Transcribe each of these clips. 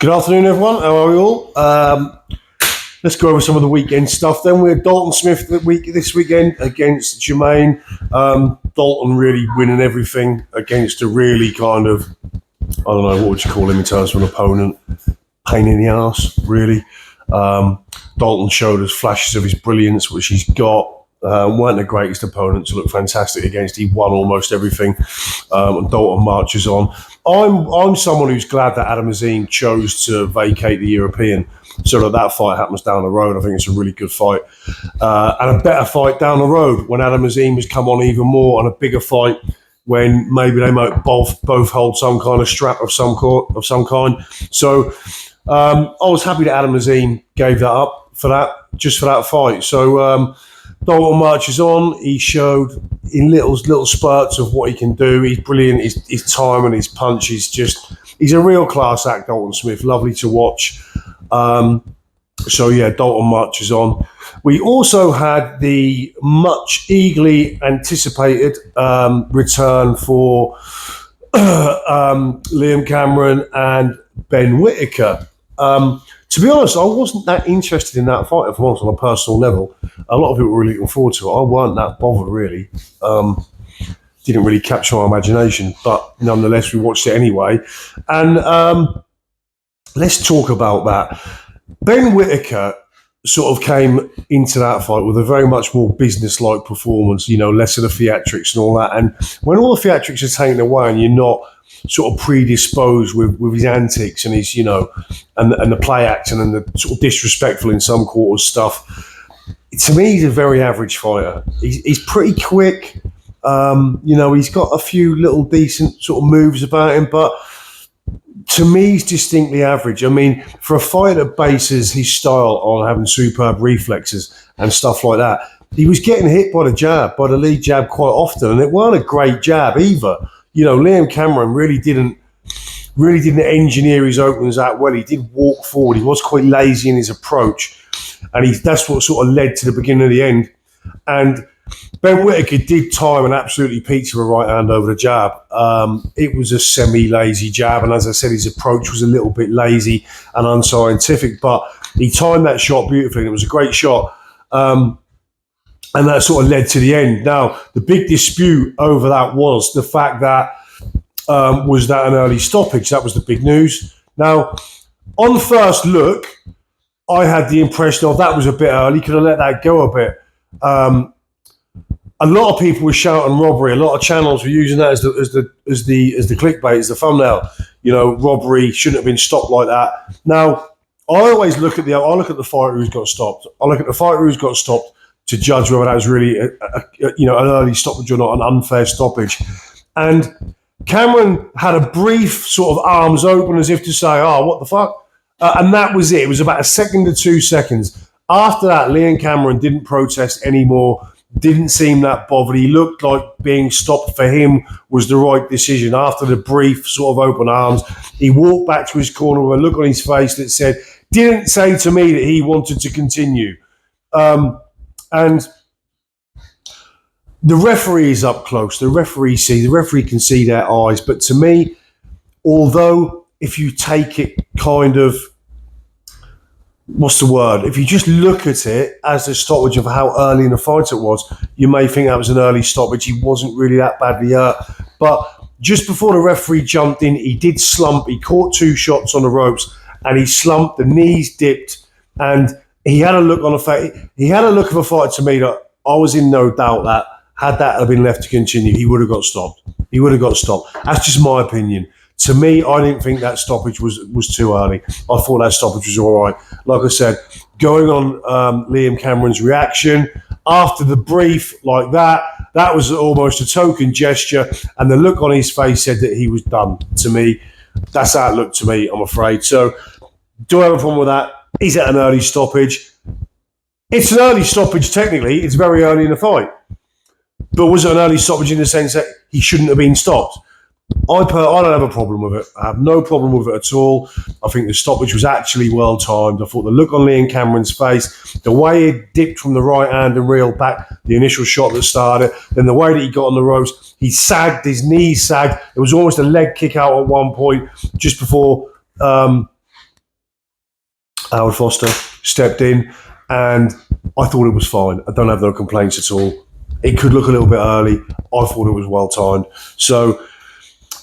Good afternoon, everyone. How are we all? Let's go over some of the weekend stuff. Then we're Dalton Smith this weekend against Jermaine. Dalton really winning everything against a really kind of, I don't know, what would you call him in terms of an opponent? Pain in the arse, really. Dalton showed us flashes of his brilliance, which he's got. Weren't the greatest opponent to look fantastic against. He won almost everything, and Dalton marches on. I'm someone who's glad that Adam Azim chose to vacate the European, so that fight happens down the road. I think it's a really good fight, and a better fight down the road when Adam Azim has come on even more, and a bigger fight when maybe they might both hold some kind of strap of some kind. So I was happy that Adam Azim gave that up for that fight. So. Dalton marches on. He showed in little spurts of what he can do. He's brilliant. His time and his punch is he's a real class act, Dalton Smith. Lovely to watch. So yeah, Dalton marches on. We also had the much eagerly anticipated return for Liam Cameron and Benn Whittaker. To be honest, I wasn't that interested in that fight, if I'm honest, on a personal level. A lot of people were really looking forward to it. I weren't that bothered, really. Didn't really capture my imagination, but nonetheless, we watched it anyway. And let's talk about that. Benn Whittaker sort of came into that fight with a very much more business-like performance, less of the theatrics and all that. And when all the theatrics are taken away and you're not sort of predisposed with his antics and his, and the play acting and the sort of disrespectful in some quarters stuff. To me, he's a very average fighter. He's pretty quick. He's got a few little decent sort of moves about him, but to me, he's distinctly average. I mean, for a fighter that bases his style on having superb reflexes and stuff like that, he was getting hit by the lead jab quite often, and it weren't a great jab either. Liam Cameron really didn't engineer his openings that well. He did walk forward. He was quite lazy in his approach, and that's what sort of led to the beginning of the end. And Benn Whittaker did time and absolutely pizza a right hand over the jab. It was a semi-lazy jab, and as I said, his approach was a little bit lazy and unscientific, but he timed that shot beautifully, and it was a great shot. And that sort of led to the end. Now, the big dispute over that was the fact that was that an early stoppage. That was the big news. Now, on first look, I had the impression of that was a bit early. Could have let that go a bit. A lot of people were shouting robbery. A lot of channels were using that as the clickbait, as the thumbnail. Robbery shouldn't have been stopped like that. Now, I always look at the fighter who's got stopped. I look at the fighter who's got stopped to judge whether that was really an early stoppage or not, an unfair stoppage. And Cameron had a brief sort of arms open as if to say, oh, what the fuck? And that was it. It was about a second to 2 seconds. After that, Liam Cameron didn't protest anymore, didn't seem that bothered. He looked like being stopped for him was the right decision. After the brief sort of open arms, he walked back to his corner with a look on his face that said, didn't say to me that he wanted to continue. And the referee is up close. The referee can see their eyes. But to me, although if you take it kind of, what's the word? If you just look at it as a stoppage of how early in the fight it was, you may think that was an early stoppage. He wasn't really that badly hurt. But just before the referee jumped in, he did slump. He caught 2 shots on the ropes and he slumped. The knees dipped and he had a look on the face. He had a look of a fighter to me that I was in no doubt that had that have been left to continue, he would have got stopped. He would have got stopped. That's just my opinion. To me, I didn't think that stoppage was too early. I thought that stoppage was all right. Like I said, going on Liam Cameron's reaction after the brief like that was almost a token gesture, and the look on his face said that he was done. To me, that's how it looked to me, I'm afraid. So, do I have a problem with that? Is it an early stoppage? It's an early stoppage technically. It's very early in the fight. But was it an early stoppage in the sense that he shouldn't have been stopped? I don't have a problem with it. I have no problem with it at all. I think the stoppage was actually well timed. I thought the look on Liam Cameron's face, the way he dipped from the right hand and reeled back the initial shot that started, then the way that he got on the ropes, he sagged, his knees sagged. It was almost a leg kick out at one point just before Howard Foster stepped in, and I thought it was fine. I don't have no complaints at all. It could look a little bit early. I thought it was well timed. So,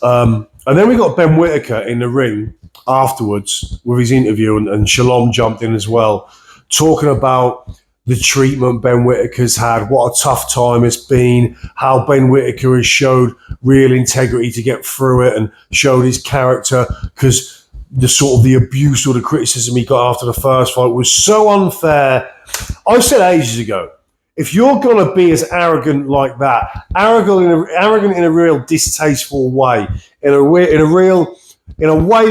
and then we got Ben Whittaker in the ring afterwards with his interview, and Shalom jumped in as well, talking about the treatment Ben Whittaker's had, what a tough time it's been, how Ben Whittaker has showed real integrity to get through it and showed his character, because the sort of the abuse or the criticism he got after the first fight was so unfair. I said ages ago, if you're going to be as arrogant like that, arrogant in a real distasteful way, in a way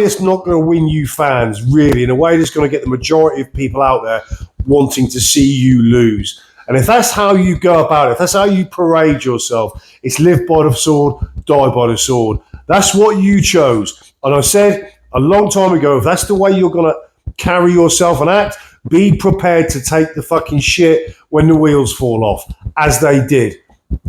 that's not going to win you fans, really, in a way that's going to get the majority of people out there wanting to see you lose. And if that's how you go about it, if that's how you parade yourself, it's live by the sword, die by the sword. That's what you chose. And I said a long time ago, if that's the way you're going to carry yourself and act, be prepared to take the fucking shit when the wheels fall off, as they did,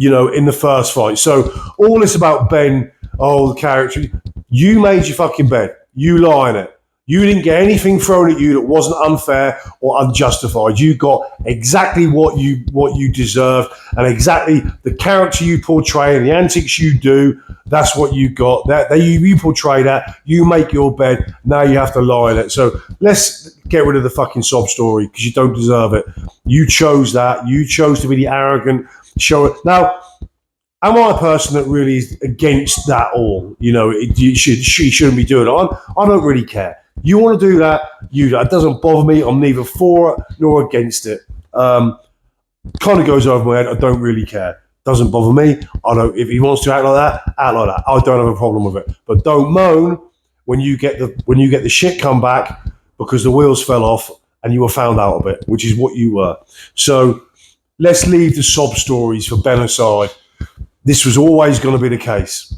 in the first fight. So all this about Ben, the character, you made your fucking bed. You lie in it. You didn't get anything thrown at you that wasn't unfair or unjustified. You got exactly what you deserved, and exactly the character you portray and the antics you do. That's what you got. You portray that. You make your bed. Now you have to lie in it. So let's get rid of the fucking sob story, because you don't deserve it. You chose that. You chose to be the arrogant show. Now, am I a person that really is against that all? She shouldn't be doing it. I don't really care. You want to do that, it doesn't bother me. I'm neither for it nor against it. Kind of goes over my head. I don't really care. Doesn't bother me. I don't. If he wants to act like that, act like that. I don't have a problem with it. But don't moan when you get the shit come back because the wheels fell off and you were found out of it, which is what you were. So let's leave the sob stories for Ben aside. This was always going to be the case.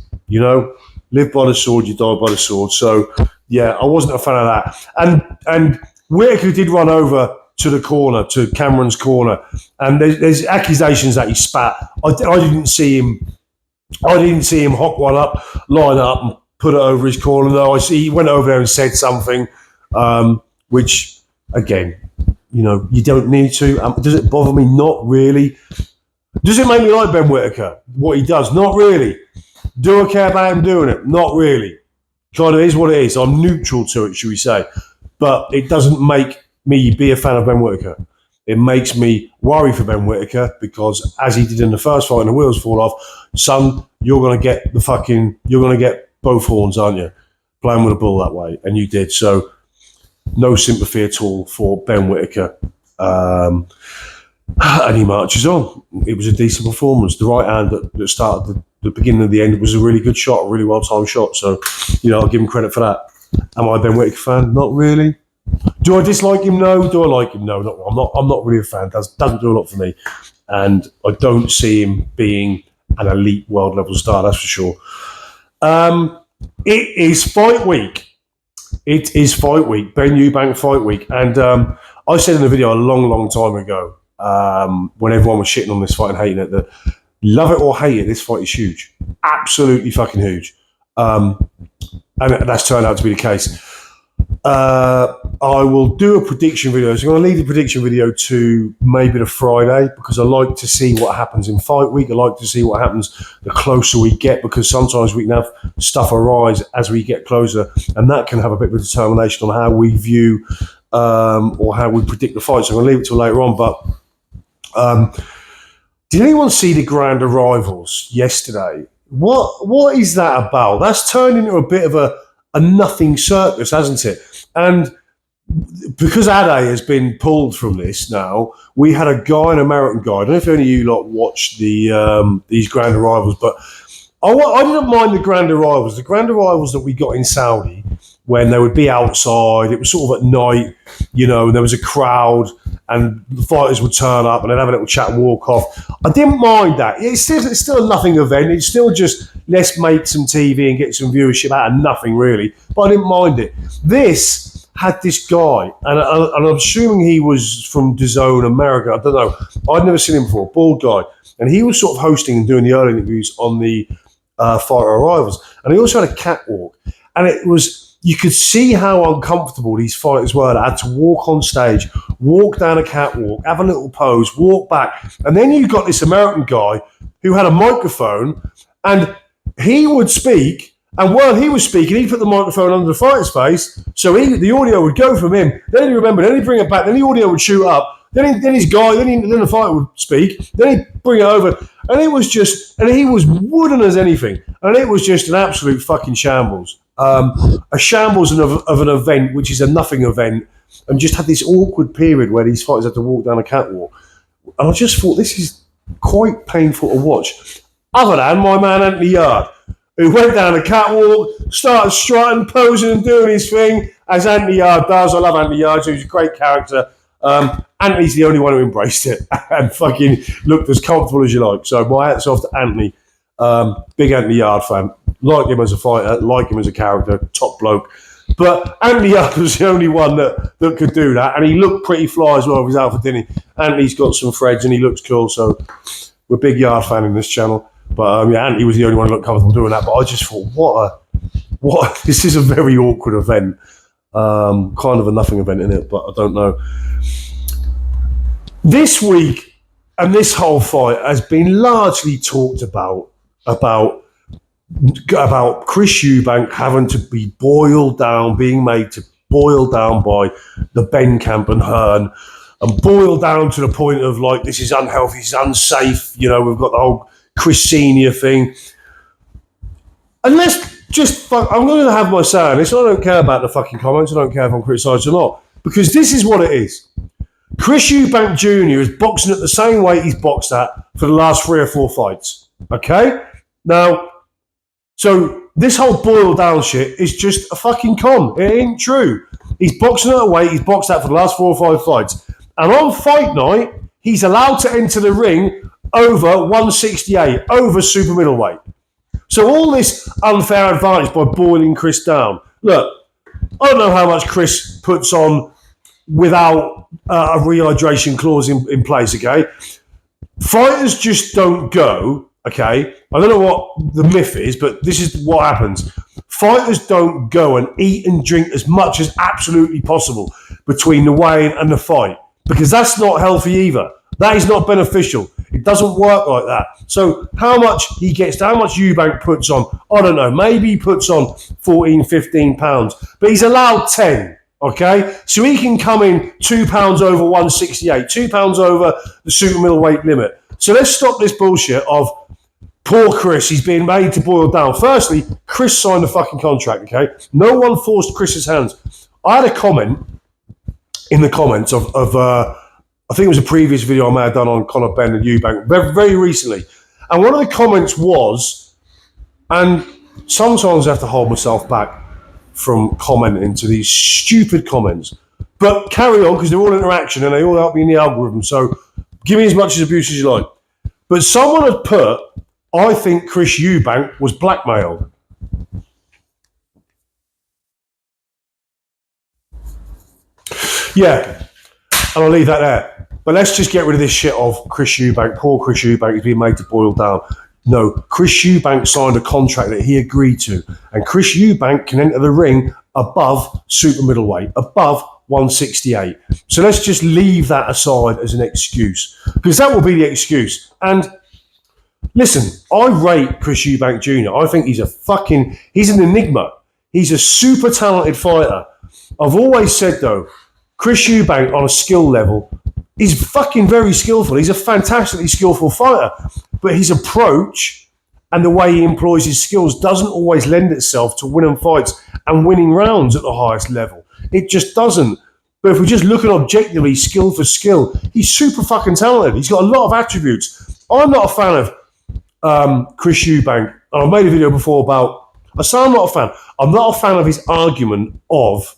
Live by the sword, you die by the sword. So, yeah, I wasn't a fan of that. And Whittaker did run over to the corner, to Cameron's corner, and there's accusations that he spat. I didn't see him hook one up, line up, and put it over his corner. Though I see he went over there and said something, which, again, you don't need to. Does it bother me? Not really. Does it make me like Ben Whittaker? What he does? Not really. Do I care about him doing it? Not really. Kind of is what it is. I'm neutral to it, should we say. But it doesn't make me be a fan of Ben Whittaker. It makes me worry for Ben Whittaker, because as he did in the first fight and the wheels fall off, son, you're going to get both horns, aren't you? Playing with a bull that way. And you did. So no sympathy at all for Ben Whittaker. And he marches on. It was a decent performance. The right hand that started the beginning of the end was a really good shot, a really well-timed shot. So, I'll give him credit for that. Am I a Ben Whittaker fan? Not really. Do I dislike him? No. Do I like him? No. I'm not really a fan. Doesn't do a lot for me. And I don't see him being an elite world-level star, that's for sure. It is fight week. It is fight week. Ben Eubank fight week. And I said in the video a long, long time ago, when everyone was shitting on this fight and hating it, that love it or hate it, this fight is huge. Absolutely fucking huge. And that's turned out to be the case. I will do a prediction video. So I'm going to leave the prediction video to maybe the Friday, because I like to see what happens in fight week. I like to see what happens the closer we get, because sometimes we can have stuff arise as we get closer, and that can have a bit of a determination on how we view or how we predict the fight. So I'm going to leave it till later on. But did anyone see the Grand Arrivals yesterday? What is that about? That's turned into a bit of a nothing circus, hasn't it? And because Ade has been pulled from this now, we had a guy, an American guy. I don't know if any of you lot watched these Grand Arrivals, but I didn't mind the Grand Arrivals. The Grand Arrivals that we got in Saudi, when they would be outside, it was sort of at night, and there was a crowd, and the fighters would turn up and they'd have a little chat and walk off. I didn't mind that. It's still a nothing event. It's still just, let's make some TV and get some viewership out of nothing, really. But I didn't mind it. This had this guy, and I'm assuming he was from DAZN America. I don't know. I'd never seen him before. Bald guy. And he was sort of hosting and doing the early interviews on the Fighter Arrivals. And he also had a catwalk. And it was you could see how uncomfortable these fighters were. They had to walk on stage, walk down a catwalk, have a little pose, walk back. And then you got this American guy who had a microphone, and he would speak, and while he was speaking, he'd put the microphone under the fighter's face, so the audio would go from him, then he'd remember, then he'd bring it back, then the audio would shoot up, then the fighter would speak, then he'd bring it over, and it was just, and he was wooden as anything, and it was just an absolute fucking shambles. A shambles of an event, which is a nothing event, and just had this awkward period where these fighters had to walk down a catwalk. And I just thought, this is quite painful to watch. Other than my man Anthony Yard, who went down the catwalk, started strutting, posing and doing his thing, as Anthony Yard does. I love Anthony Yard, he's a great character. Anthony's the only one who embraced it and fucking looked as comfortable as you like. So my hats off to Anthony. Big Anthony Yard fan. Like him as a fighter, like him as a character, top bloke. But Anthony Yard was the only one that could do that, and he looked pretty fly as well with his outfit, didn't he? Anthony's got some threads and he looks cool, so we're a big Yard fan in this channel. But yeah, Anthony was the only one who looked comfortable doing that. But I just thought, what? This is a very awkward event, kind of a nothing event in it, but I don't know. This week and this whole fight has been largely talked about Chris Eubank having to be boiled down, being made to boil down by the Benn camp and Hearn, and boiled down to the point of like, this is unhealthy, this is unsafe. You know, we've got the whole Chris Senior thing. And let's just, I'm going to have my say on this. I don't care about the fucking comments. I don't care if I'm criticised or not, because this is what it is. Chris Eubank Jr. is boxing at the same weight he's boxed at for the last 3 or 4 fights. Okay? Now, so this whole boil down shit is just a fucking con. It ain't true. He's boxing at a weight he's boxed at for the last 4 or 5 fights. And on fight night, he's allowed to enter the ring over 168, over super middleweight. So all this unfair advantage by boiling Chris down. Look, I don't know how much Chris puts on without a rehydration clause in place, okay? Fighters just don't go. Okay, I don't know what the myth is, but this is what happens. Fighters don't go and eat and drink as much as absolutely possible between the weigh-in and the fight, because that's not healthy either. That is not beneficial. It doesn't work like that. So how much he gets, how much Eubank puts on, I don't know. Maybe he puts on 14, 15 pounds, but he's allowed 10. Okay, so he can come in 2 pounds over 168, 2 pounds over the super middleweight limit. So let's stop this bullshit of poor Chris, he's being made to boil down. Firstly, Chris signed the fucking contract, okay? No one forced Chris's hands. I had a comment in the comments of I think it was a previous video I may have done on Conor Benn and Eubank very, very recently. And one of the comments was, and sometimes I have to hold myself back from commenting to these stupid comments, but carry on because they're all interaction and they all help me in the algorithm. So give me as much abuse as you like. But someone had put, I think Chris Eubank was blackmailed. Yeah, and I'll leave that there. But let's just get rid of this shit of Chris Eubank. Poor Chris Eubank is being made to boil down. No, Chris Eubank signed a contract that he agreed to. And Chris Eubank can enter the ring above super middleweight, above 168. So let's just leave that aside as an excuse, because that will be the excuse. And listen, I rate Chris Eubank Jr. I think he's an enigma. He's a super talented fighter. I've always said, though, Chris Eubank on a skill level is fucking very skillful. He's a fantastically skillful fighter. But his approach and the way he employs his skills doesn't always lend itself to winning fights and winning rounds at the highest level. It just doesn't. But if we're just looking objectively, skill for skill, he's super fucking talented. He's got a lot of attributes. I'm not a fan of Chris Eubank. And I've made a video before about, I say I'm not a fan. I'm not a fan of his argument of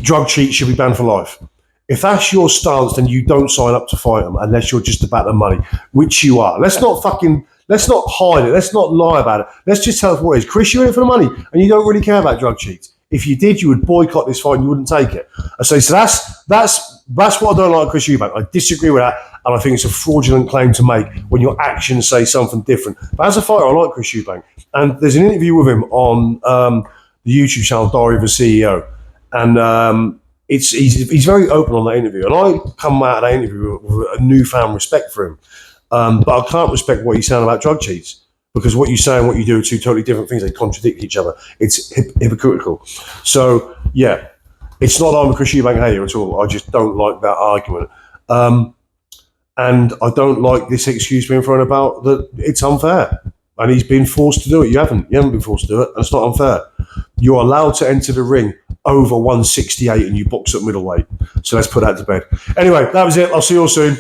drug cheats should be banned for life. If that's your stance, then you don't sign up to fight him unless you're just about the money, which you are. Let's not hide it. Let's not lie about it. Let's just tell us what it is. Chris, you're in it for the money and you don't really care about drug cheats. If you did, you would boycott this fight and you wouldn't take it. So that's That's what I don't like Chris Eubank. I disagree with that, and I think it's a fraudulent claim to make when your actions say something different. But as a fighter, I like Chris Eubank, and there's an interview with him on the YouTube channel Diary of a CEO, and he's very open on that interview, and I come out of that interview with a newfound respect for him. But I can't respect what he's saying about drug cheats, because what you say and what you do are two totally different things. They contradict each other. It's hypocritical. So, yeah, it's not that I'm a Chris Eubank hater at all. I just don't like that argument. And I don't like this excuse being thrown about that it's unfair. And he's been forced to do it. You haven't been forced to do it, and it's not unfair. You're allowed to enter the ring over 168 and you box at middleweight. So let's put that to bed. Anyway, that was it. I'll see you all soon.